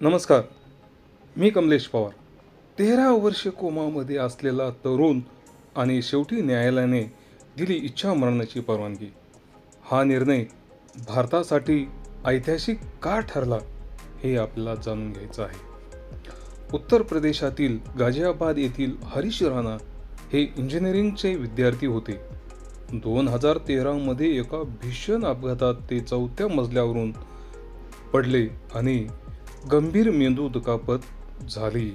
नमस्कार, मी कमलेश पवार. 13 वर्षे कोमामध्ये असलेला तरुण आणि शेवटी न्यायालयाने दिली इच्छा मरणाची परवानगी. हा निर्णय भारतासाठी ऐतिहासिक का ठरला हे आपल्याला जाणून घ्यायचं आहे. उत्तर प्रदेशातील गाझियाबाद येथील हरीश राणा हे इंजिनिअरिंगचे विद्यार्थी होते. 2013 मध्ये एका भीषण अपघातात ते 4थ्या मजल्यावरून पडले आणि गंभीर मेंदू दुखापत झाली.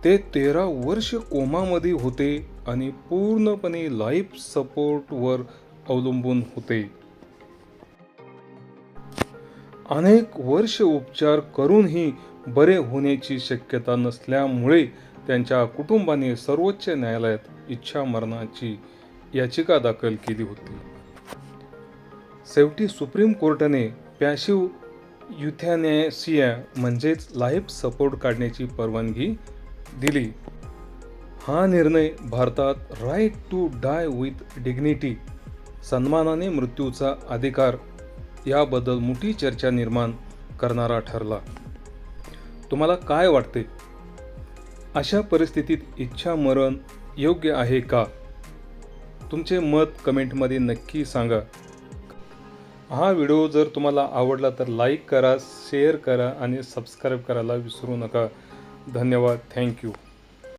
ते 13 वर्ष कोमामध्ये होते आणि पूर्णपणे लाईफ सपोर्टवर अवलंबून होते. अनेक वर्ष उपचार करूनही बरे होण्याची शक्यता नसल्यामुळे त्यांच्या कुटुंबाने सर्वोच्च न्यायालयात इच्छा मरणाची याचिका दाखल केली होती. शेवटी सुप्रीम कोर्टाने पॅसिव्ह युथॅनेसिया म्हणजेच लाईफ सपोर्ट काढण्याची परवानगी दिली. हा निर्णय भारतात right to die with dignity सन्मानाने मृत्यूचा अधिकार याबद्दल मोठी चर्चा निर्माण करणारा ठरला. तुम्हाला काय वाटते? अशा परिस्थितीत इच्छा मरण योग्य आहे का? तुमचे मत कमेंटमध्ये नक्की सांगा. हा व्हिडिओ जर तुम्हाला आवडला तर लाईक करा, शेअर करा आणि सबस्क्राईब करायला विसरू नका. धन्यवाद. थँक्यू.